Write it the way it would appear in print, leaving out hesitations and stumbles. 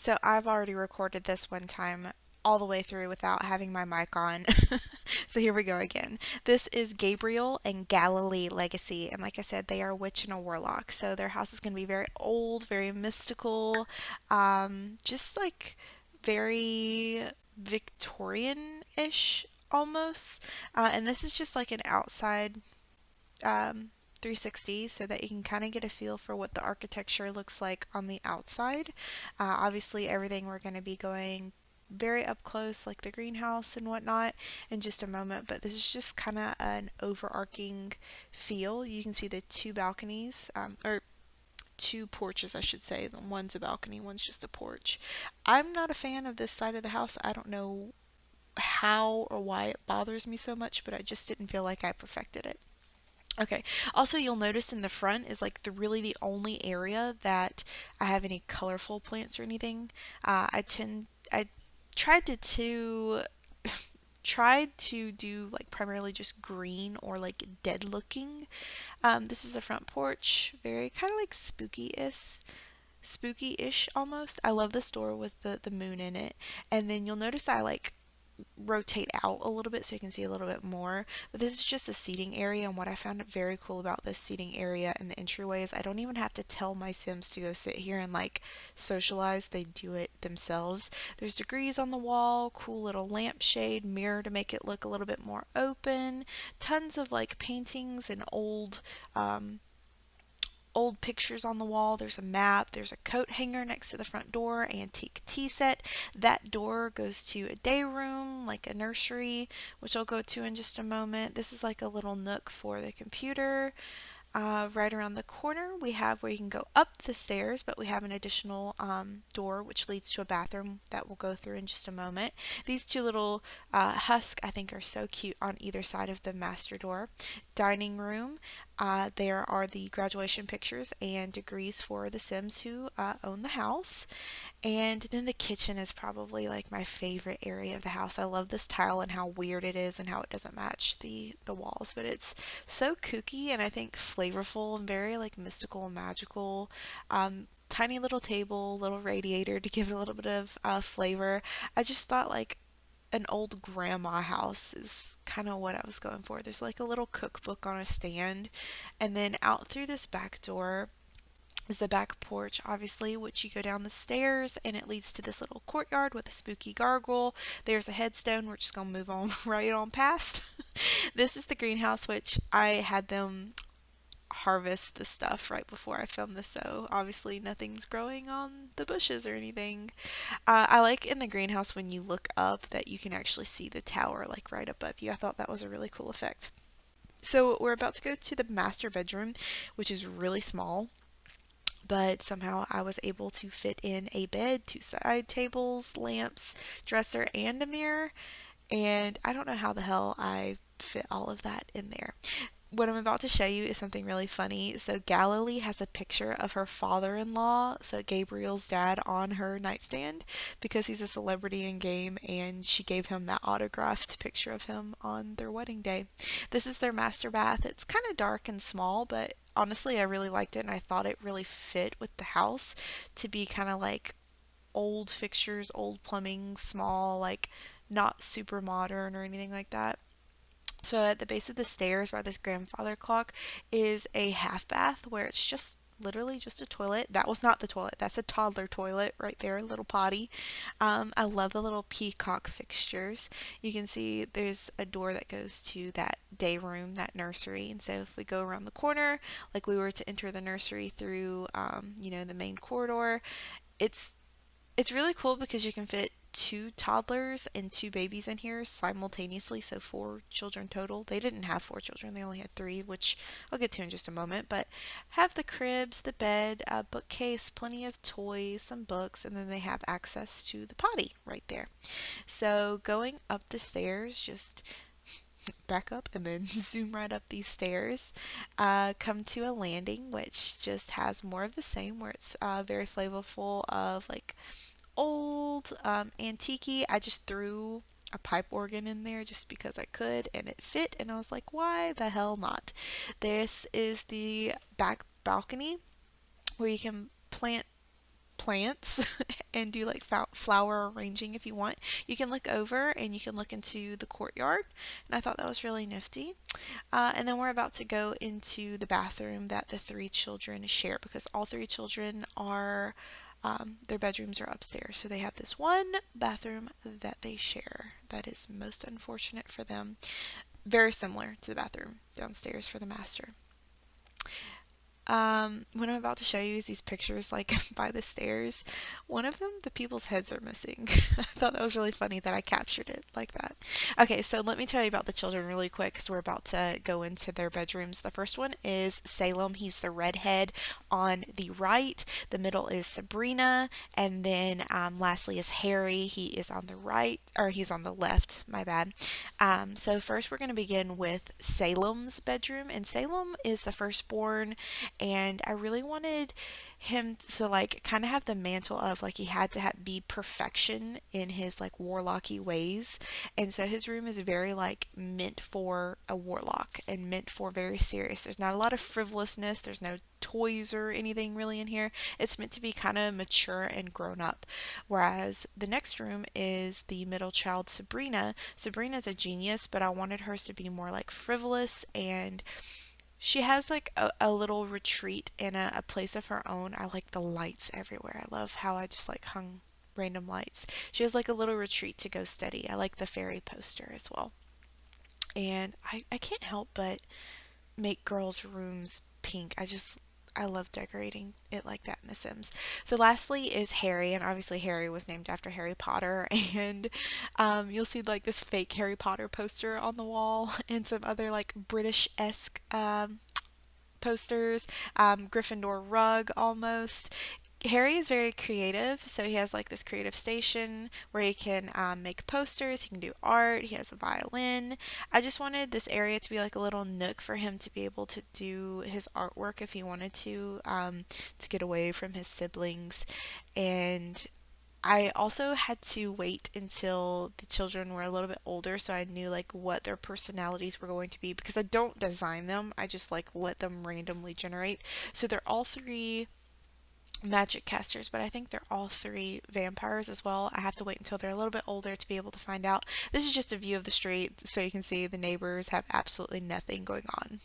So I've already recorded this one time all the way through without having my mic on. So here we go again. This is Gabriel and Galilee Legacy, and like I said, they are a witch and a warlock. So their house is going to be very old, very mystical, just like very Victorian-ish almost. And this is just like an outside um, 360 so that you can kind of get a feel for what the architecture looks like on the outside. Obviously, everything we're going to be going very up close, like the greenhouse and whatnot, in just a moment, but this is just kind of an overarching feel. You can see the two balconies, or two porches, I should say. One's a balcony, one's just a porch. I'm not a fan of this side of the house. I don't know how or why it bothers me so much, but I just didn't feel like I perfected it. Okay. Also, you'll notice in the front is like the only area that I have any colorful plants or anything. I tried to tried to do like primarily just green or like dead looking. This is the front porch, very kind of like spooky-ish almost. I love this door with the moon in it. And then you'll notice I like rotate out a little bit so you can see a little bit more. But this is just a seating area, and what I found very cool about this seating area and the entryway is I don't even have to tell my Sims to go sit here and like socialize. They do it themselves. There's degrees on the wall, cool little lampshade, mirror to make it look a little bit more open, tons of like paintings and um, old pictures on the wall. There's a map. There's a coat hanger next to the front door, antique tea set. That door goes to a day room, like a nursery, which I'll go to in just a moment. This is like a little nook for the computer. Right around the corner, we have where you can go up the stairs, but we have an additional door which leads to a bathroom that we'll go through in just a moment. These two little husks, I think, are so cute on either side of the master door. Dining room, there are the graduation pictures and degrees for the Sims who own the house. And then the kitchen is probably like my favorite area of the house. I love this tile and how weird it is and how it doesn't match the walls, but it's so kooky and I think flavorful and very like mystical and magical. Tiny little table, little radiator to give it a little bit of flavor. I just thought like an old grandma house is kind of what I was going for. There's like a little cookbook on a stand, and then out through this back door is the back porch, obviously, which you go down the stairs and it leads to this little courtyard with a spooky gargoyle. There's a headstone. We're just gonna move on right on past. This is the greenhouse, which I had them harvest the stuff right before I filmed this, so obviously nothing's growing on the bushes or anything. I like in the greenhouse when you look up that you can actually see the tower like right above you. I thought that was a really cool effect. So we're about to go to the master bedroom, which is really small, but somehow I was able to fit in a bed, two side tables, lamps, dresser, and a mirror. And I don't know how the hell I fit all of that in there. What I'm about to show you is something really funny. So Galilee has a picture of her father-in-law, so Gabriel's dad, on her nightstand because he's a celebrity in game, and she gave him that autographed picture of him on their wedding day. This is their master bath. It's kind of dark and small, but honestly I really liked it and I thought it really fit with the house to be kind of like old fixtures, old plumbing, small, like not super modern or anything like that. So at the base of the stairs by this grandfather clock is a half bath where it's just literally just a toilet. That was not the toilet. That's a toddler toilet right there, a little potty. I love the little peacock fixtures. You can see there's a door that goes to that day room, that nursery. And so if we go around the corner, like we were to enter the nursery through, the main corridor, it's it's really cool because you can fit two toddlers and two babies in here simultaneously, so four children total. They didn't have four children, they only had three, which I'll get to in just a moment. But have the cribs, the bed, a bookcase, plenty of toys, some books, and then they have access to the potty right there. So going up the stairs, just back up and then zoom right up these stairs, come to a landing which just has more of the same, where it's very flavorful of like old, antique. I just threw a pipe organ in there just because I could and it fit, and I was like, why the hell not? This is the back balcony where you can plant plants and do like flower arranging if you want. You can look over and you can look into the courtyard, and I thought that was really nifty. And then we're about to go into the bathroom that the three children share because all three children are, their bedrooms are upstairs. So they have this one bathroom that they share. That is most unfortunate for them. Very similar to the bathroom downstairs for the master. What I'm about to show you is these pictures like by the stairs. One of them, the people's heads are missing. I thought that was really funny that I captured it like that. Okay, so let me tell you about the children really quick because we're about to go into their bedrooms. The first one is Salem. He's the redhead on the right. The middle is Sabrina, and then lastly is Harry. He is on the right, or he's on the left. My bad. So first we're going to begin with Salem's bedroom, and Salem is the firstborn, and I really wanted him to like kind of have the mantle of like he had to be perfection in his like warlocky ways, and so his room is very like meant for a warlock and meant for very serious. There's not a lot of frivolousness. There's no toys or anything really in here. It's meant to be kind of mature and grown up. Whereas the next room is the middle child, Sabrina. Sabrina's a genius, but I wanted hers to be more like frivolous, and she has like a little retreat in a place of her own. I like the lights everywhere. I love how I just like hung random lights. She has like a little retreat to go study. I like the fairy poster as well. And I can't help but make girls' rooms pink. I love decorating it like that in The Sims. So lastly is Harry, and obviously Harry was named after Harry Potter, and you'll see like this fake Harry Potter poster on the wall and some other like British-esque posters, Gryffindor rug almost. Harry is very creative, so he has like this creative station where he can make posters, he can do art, he has a violin. I just wanted this area to be like a little nook for him to be able to do his artwork if he wanted to get away from his siblings. And I also had to wait until the children were a little bit older so I knew like what their personalities were going to be because I don't design them. I just like let them randomly generate. So they're all three magic casters, but I think they're all three vampires as well. I have to wait until they're a little bit older to be able to find out. This is just a view of the street so you can see the neighbors have absolutely nothing going on.